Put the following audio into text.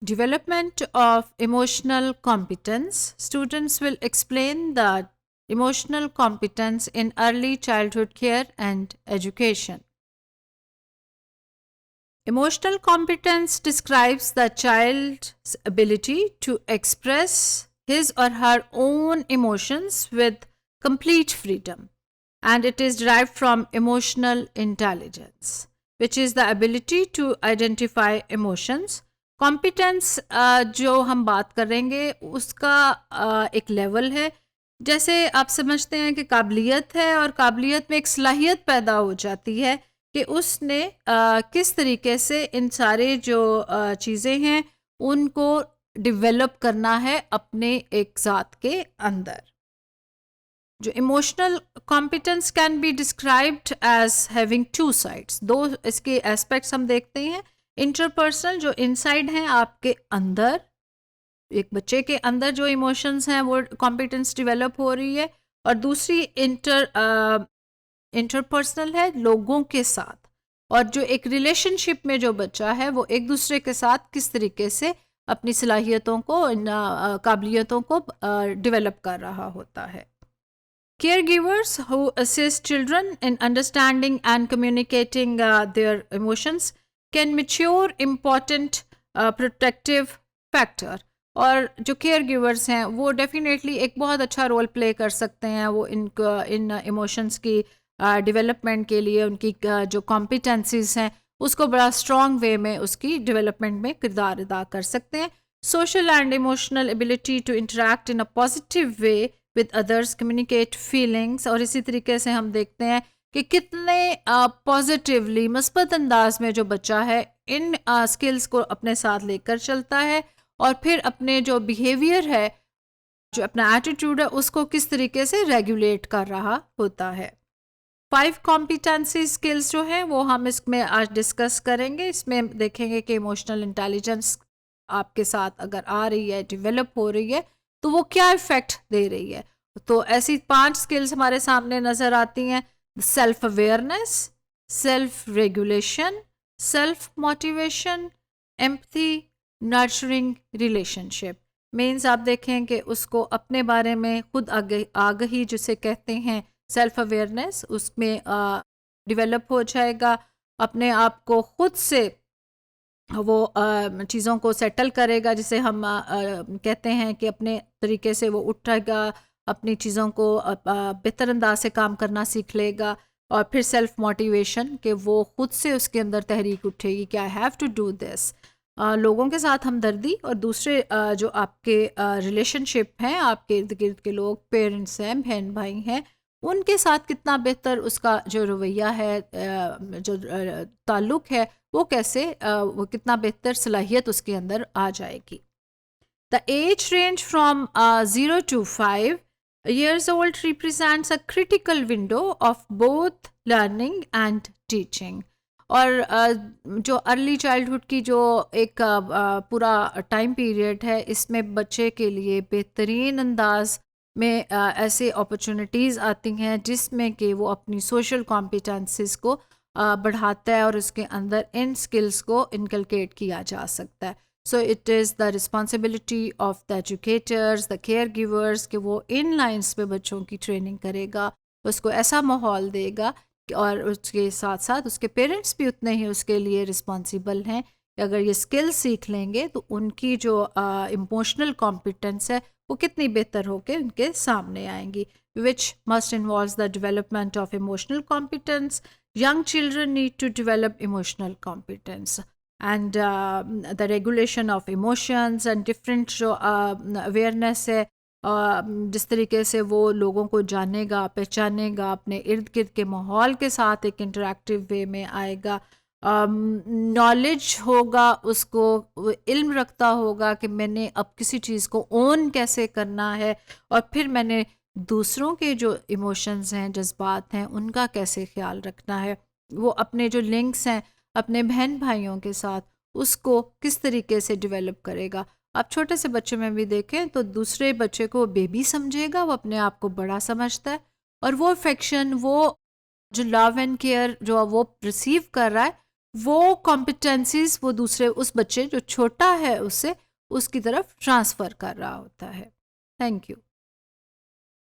Development of emotional competence. Students will explain the emotional competence in early childhood care and education. Emotional competence describes the child's ability to express his or her own emotions with complete freedom, and it is derived from emotional intelligence, which is the ability to identify emotions. Competence जो हम बात करेंगे उसका एक level है, जैसे आप समझते हैं कि काबिलियत है और काबिलियत में एक सलाहियत पैदा हो जाती है कि उसने किस तरीके से इन सारे जो चीज़ें हैं उनको डेवलप करना है अपने एक ज़ात के अंदर. जो emotional competence can be described as having two sides. दो इसके एस्पेक्ट्स हम देखते हैं. इंटरपर्सनल जो इनसाइड हैं आपके अंदर, एक बच्चे के अंदर जो इमोशंस हैं वो कॉम्पिटेंस डेवलप हो रही है, और दूसरी इंटरपर्सनल है लोगों के साथ, और जो एक रिलेशनशिप में जो बच्चा है वो एक दूसरे के साथ किस तरीके से अपनी सलाहियतों को, काबिलियतों को डेवलप कर रहा होता है. Caregivers who assist children in understanding and communicating their emotions can mature important protective factor. और जो केयर गिवर्स हैं वो डेफिनेटली एक बहुत अच्छा रोल प्ले कर सकते हैं. वो इन इमोशंस की डेवलपमेंट के लिए उनकी जो कॉम्पिटेंसीज हैं उसको बड़ा स्ट्रॉन्ग वे में उसकी डेवलपमेंट में किरदार अदा कर सकते हैं. Social and emotional ability to interact in a positive way with others, communicate feelings, और इसी तरीके से हम देखते हैं कि कितने पॉजिटिवली मस्बत अंदाज में जो बच्चा है इन स्किल्स को अपने साथ लेकर चलता है, और फिर अपने जो बिहेवियर है, जो अपना एटीट्यूड है, उसको किस तरीके से रेगुलेट कर रहा होता है. 5 कॉम्पिटेंसी स्किल्स जो हैं वो हम इसमें आज डिस्कस करेंगे. इसमें देखेंगे कि इमोशनल इंटेलिजेंस आपके साथ अगर आ रही है, डेवलप हो रही है, तो वो क्या इफेक्ट दे रही है. तो ऐसी 5 स्किल्स हमारे सामने नजर आती हैं. Self awareness, self regulation, self motivation, empathy, nurturing relationship. Means आप देखें कि उसको अपने बारे में खुद आगही जिसे कहते हैं सेल्फ अवेयरनेस, उसमें डेवलप हो जाएगा. अपने आप को खुद से वो चीज़ों को सेटल करेगा, जिसे हम कहते हैं कि अपने तरीके से वो उठेगा, अपनी चीज़ों को बेहतर अंदाज से काम करना सीख लेगा. और फिर सेल्फ मोटिवेशन, कि वो खुद से उसके अंदर तहरीक उठेगी कि I have to do this. लोगों के साथ हमदर्दी, और दूसरे जो आपके रिलेशनशिप हैं, आपके इर्द गिर्द के लोग, पेरेंट्स हैं, बहन भाई हैं, उनके साथ कितना बेहतर उसका जो रवैया है, जो ताल्लुक़ है, वो कैसे वो कितना बेहतर सलाहियत उसके अंदर आ जाएगी. The age range from 0 to 5 years old represents a critical window of both learning and teaching. और जो अर्ली चाइल्डहुड की जो एक पूरा टाइम पीरियड है, इसमें बच्चे के लिए बेहतरीन अंदाज में ऐसे अपॉर्चुनिटीज़ आती हैं जिसमें कि वो अपनी सोशल कॉम्पिटेंसीज को बढ़ाता है और उसके अंदर इन स्किल्स को इनकलकेट किया जा सकता है. So it is the responsibility of the educators, the care givers, कि वो इन लाइन्स पे बच्चों की ट्रेनिंग करेगा, उसको ऐसा माहौल देगा, और उसके साथ साथ उसके पेरेंट्स भी उतने ही उसके लिए रिस्पॉन्सिबल हैं कि अगर ये स्किल सीख लेंगे तो उनकी जो इमोशनल कॉम्पिटेंस है वो कितनी बेहतर होकर उनके सामने आएंगी. Which must involves the development of emotional competence. Young children need to develop emotional competence, and the regulation of emotions and different जो awareness है, जिस तरीके से वो लोगों को जानेगा, पहचानेगा, अपने इर्द गिर्द के माहौल के साथ एक इंटरेक्टिव वे में आएगा. नॉलेज होगा, उसको इल्म रखता होगा कि मैंने अब किसी चीज़ को ओन कैसे करना है, और फिर मैंने दूसरों के जो इमोशंस हैं, जज्बात हैं, उनका कैसे ख्याल रखना है. वो अपने जो लिंक्स हैं अपने बहन भाइयों के साथ, उसको किस तरीके से डेवलप करेगा. आप छोटे से बच्चे में भी देखें तो दूसरे बच्चे को बेबी समझेगा, वो अपने आप को बड़ा समझता है, और वो अफेक्शन, वो जो लव एंड केयर जो वो रिसीव कर रहा है, वो कॉम्पिटेंसीज वो दूसरे उस बच्चे जो छोटा है उससे उसकी तरफ ट्रांसफ़र कर रहा होता है। Thank you.